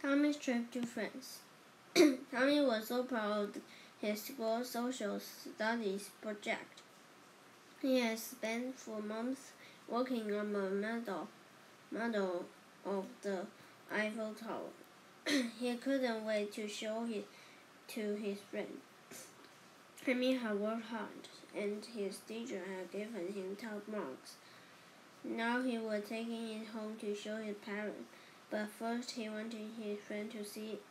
Tommy's trip to France. Tommy was so proud of his school social studies project. He had spent 4 months working on a model of the Eiffel Tower. He couldn't wait to show it to his friend. Tommy had worked hard, and his teacher had given him top marks. Now he was taking it home to show his parents, but first he wanted his friend to see it.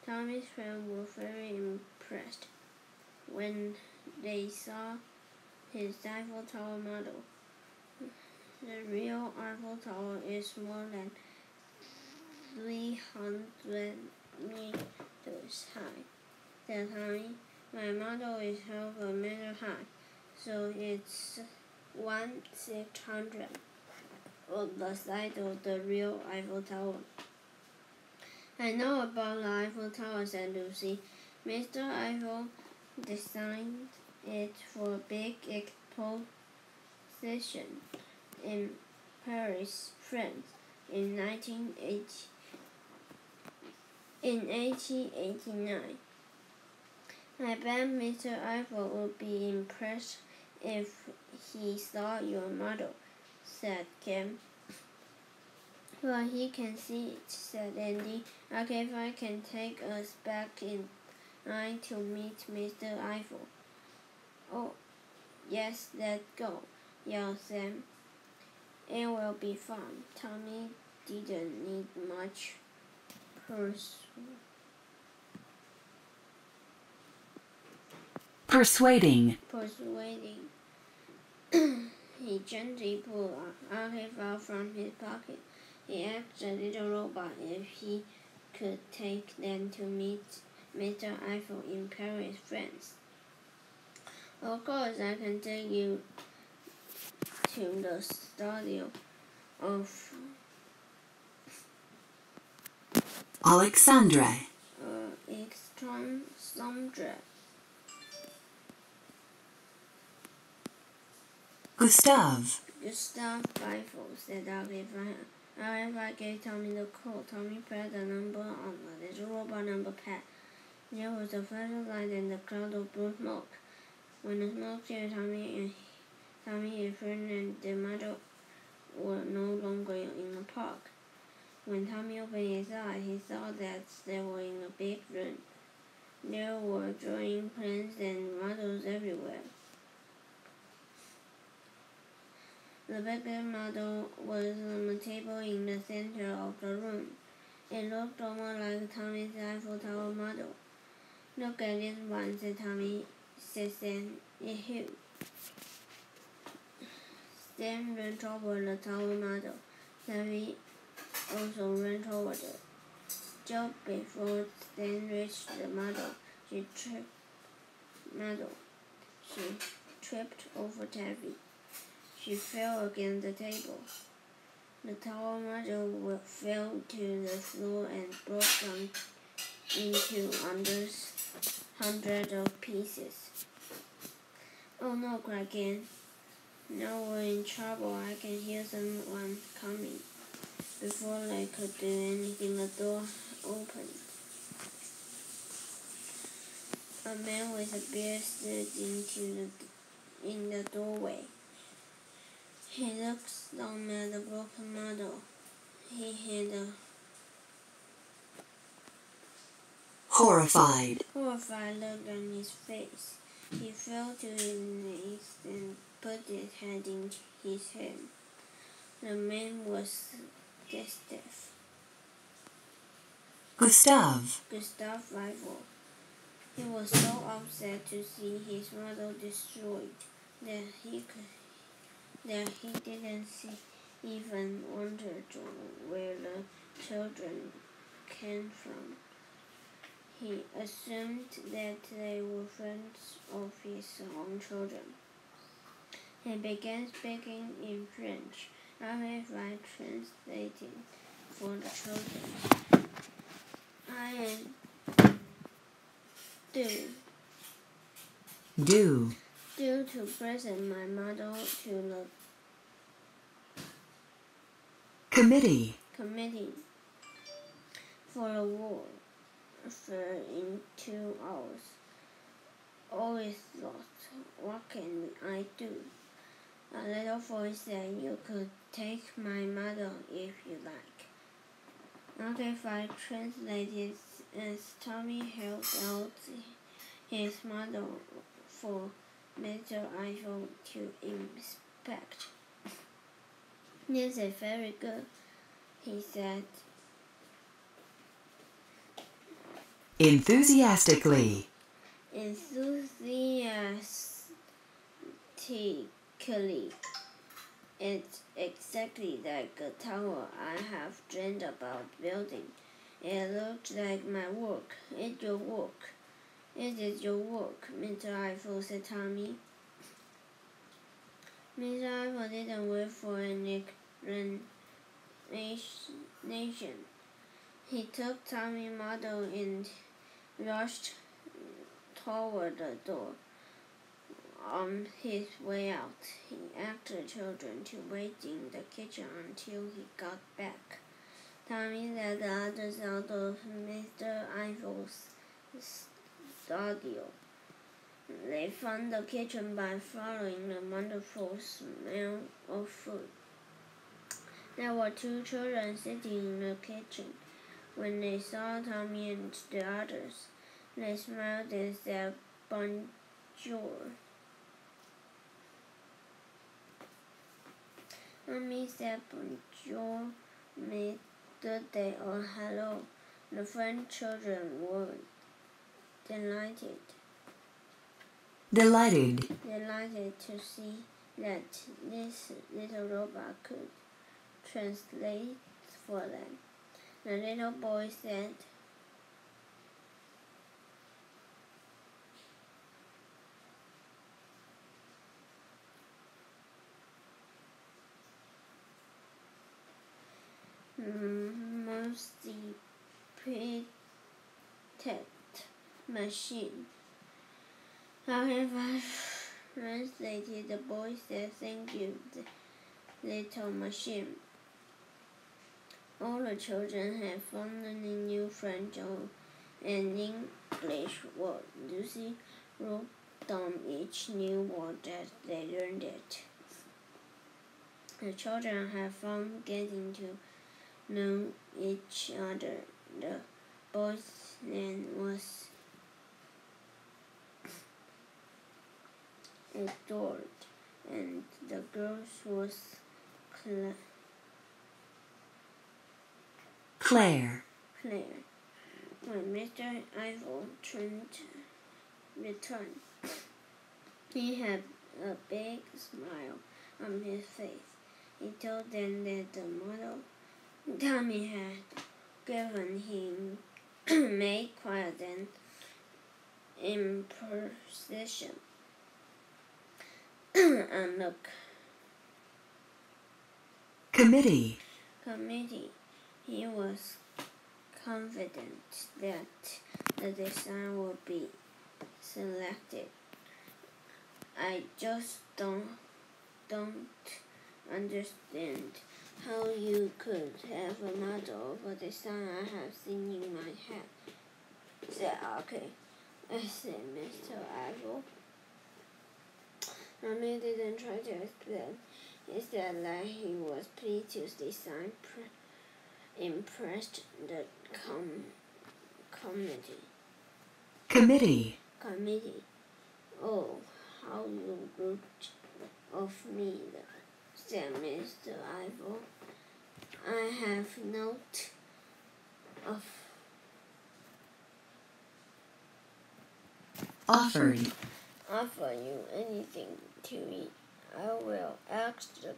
Tommy's friends were very impressed when they saw his Eiffel Tower model. The real Eiffel Tower is more than 300 meters high, said Tommy. My model is half a meter high, so it's 1/600 of the size of the real Eiffel Tower. I know about the Eiffel Tower, said Lucy. Mr. Eiffel designed it for a big exposition in Paris, France, in 1889. I bet Mr. Eiffel would be impressed if he saw your model, said Kim. Well, he can see it, said Andy. Okay, if I can take us back in line to meet Mr. Eiffel. Oh, yes, let's go, yelled Sam. It will be fun. Tommy didn't need much persuading. He gently pulled Archive out from his pocket. He asked the little robot if he could take them to meet Mr. Eiffel in Paris, France. Of course, I can take you to the studio of Alexandre. Gustave Eiffel, said Archive gave Tommy the code. Tommy pressed the number on the little robot number pad. There was a flashlight and a cloud of blue smoke. When the smoke cleared, Tommy, his friend, and the model were no longer in the park. When Tommy opened his eyes, he saw that they were in a big room. There were drawing plans and models everywhere. The biggest model was on a table in the center of the room. It looked almost like Tommy's Eiffel Tower model. Look at this one, said Tommy. Said Sam. It's huge. Sam ran toward the tower model. Sammy also ran toward it. Just before Sam reached the model, she tripped over Tabby. She fell against the table. The tower model fell to the floor and broke down into hundreds of pieces. Oh no, cried Ken. Now we're in trouble. I can hear someone coming. Before they could do anything, the door opened. A man with a beard stood in the doorway. He looked down at the broken model. He had a horrified look on his face. He fell to his knees and put his head in his hand. The man was Gustave Eiffel. He was so upset to see his model destroyed that he didn't even wonder where the children came from. He assumed that they were friends of his own children. He began speaking in French. Archive translating for the children. I am due to present my model to the committee for a warfare in 2 hours. Always thought, what can I do? A little voice said, you could take my mother if you like. Okay, I translated as Tommy held out his mother for Mr. Eiffel to inspect. This is very good, he said. Enthusiastically. Enthusiastically. It's exactly like a tower I have dreamed about building. It looks like my work. It's your work. It is your work, Mr. Eiffel, said Tommy. Mr. Eiffel didn't wait for an explanation. He took Tommy's model and rushed toward the door. On his way out, he asked the children to wait in the kitchen until he got back. Tommy led the others out of Mr. Eiffel's studio. They found the kitchen by following the wonderful smell of food. There were 2 children sitting in the kitchen. When they saw Tommy and the others, they smiled and said bonjour. Tommy said bonjour means good day or hello. The French children were delighted to see that this little robot could translate for them. The little boy said, Mercy Petite Machine. However, translated, the boy said, thank you, little machine. All the children had fun learning new French and English words. Lucy wrote down each new word as they learned it. The children had fun getting to know each other. The boy's name was Edward, and the girl's was Claire. When Mr. Eiffel returned, he had a big smile on his face. He told them that the model Tommy had given him made quite an impression on the Committee. He was confident that the design would be selected. I just don't understand how you could have a model of a design I have seen in my head, said okay. I said, Mr. Eiffel. Tommy didn't try to explain. He said that he was pleased his design impressed the committee. Oh, how you rude of me, said Mr. Eiffel. I have not Offer you anything to eat. I will ask the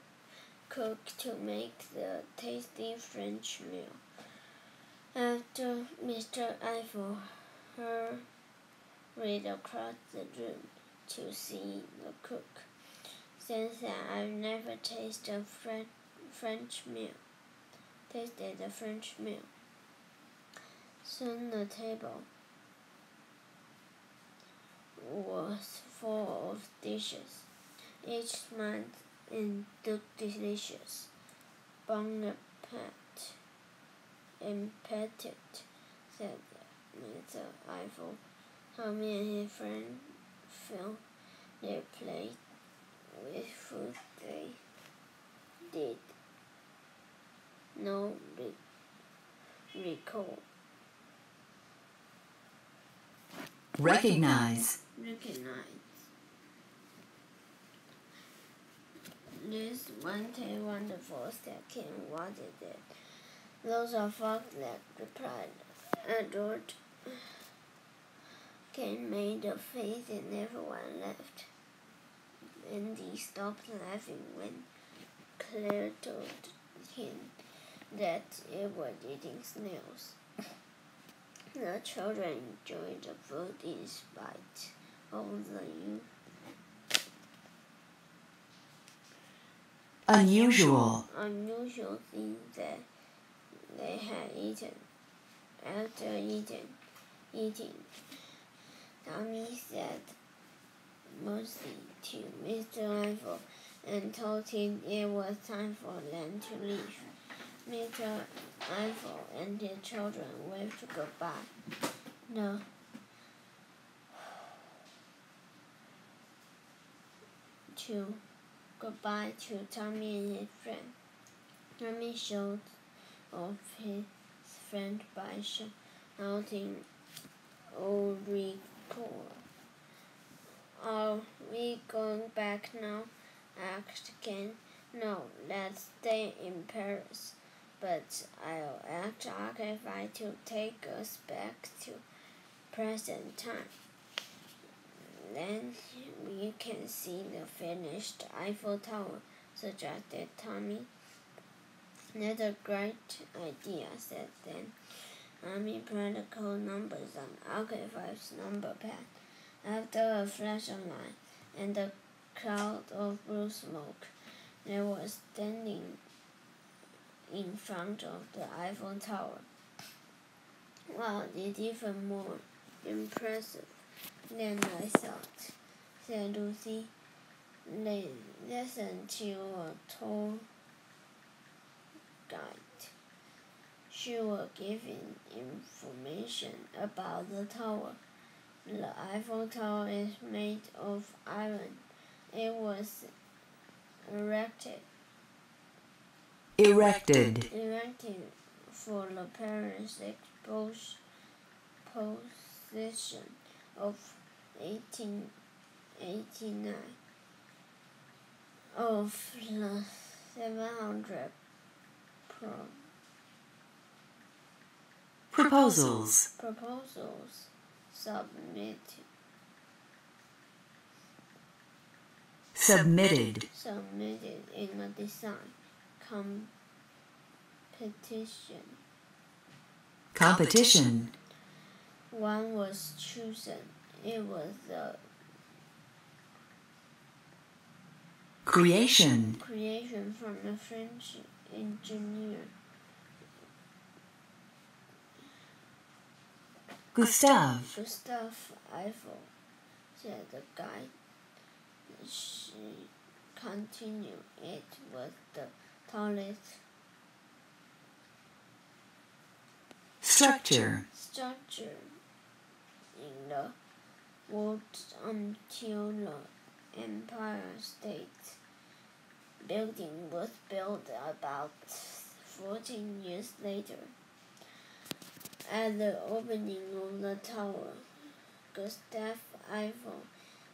cook to make the tasty French meal. After Mr. Eiffel hurried across the room to see the cook, since I've never tasted a French meal. Soon the table was full of dishes, each smiled and looked delicious. Bon appetit, impotent, said Mr. Eiffel. Tommy and his friend filled their plate with food they did not recall. Recognize. This wonderful, said King. What is it? Those are fox-legs, replied Edward. Ken made a face and everyone laughed. And he stopped laughing when Claire told him that it was eating snails. The children enjoyed the food in spite of the Unusual. things that they had eaten. After eating, Tommy said mostly to Mr. Eiffel and told him it was time for them to leave. Mr. Eiffel and his children waved goodbye. Goodbye to Tommy and his friend. Tommy showed off his friend by shouting, "Oh, recall! Are we going back now?" asked Ken. "No, let's stay in Paris. But I'll ask Archive to take us back to present time. Then we can see the finished Eiffel Tower," suggested Tommy. "That's a great idea," said Dan. Tommy put the code numbers on Archive's number pad. After a flash of light and a cloud of blue smoke, they were standing in front of the Eiffel Tower. "Wow, it's even more impressive than I thought," said Lucy. They listened to a tour guide. She was giving information about the tower. The Eiffel Tower is made of iron. It was erected for the Paris Exposition of 1889. Of the 700 Proposals submitted in a design competition. One was chosen. It was the creation from a French engineer, Gustave Eiffel, said the guide. She continued, "It was the tallest structure in the world until the Empire State Building was built about 14 years later." At the opening of the tower, Gustave Eiffel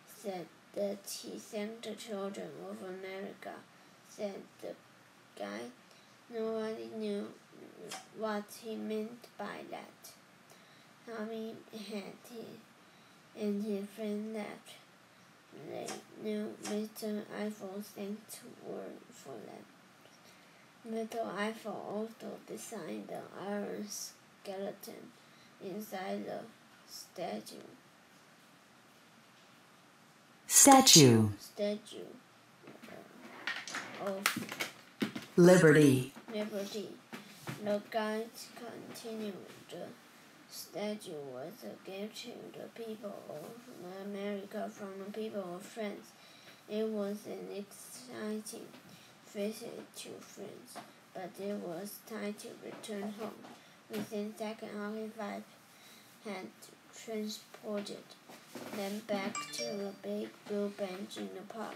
said that he thanked the children of America, said the guide. Nobody knew what he meant by that. Tommy and his friend left. They knew Mr. Eiffel thanked word for them. Mr. Eiffel also designed the iron skeleton inside the statue of liberty. The guides continued. The statue was a gift to the people of America from the people of France. It was an exciting visit to France, but it was time to return home. Within seconds, only 5 had transported them back to the big blue bench in the park.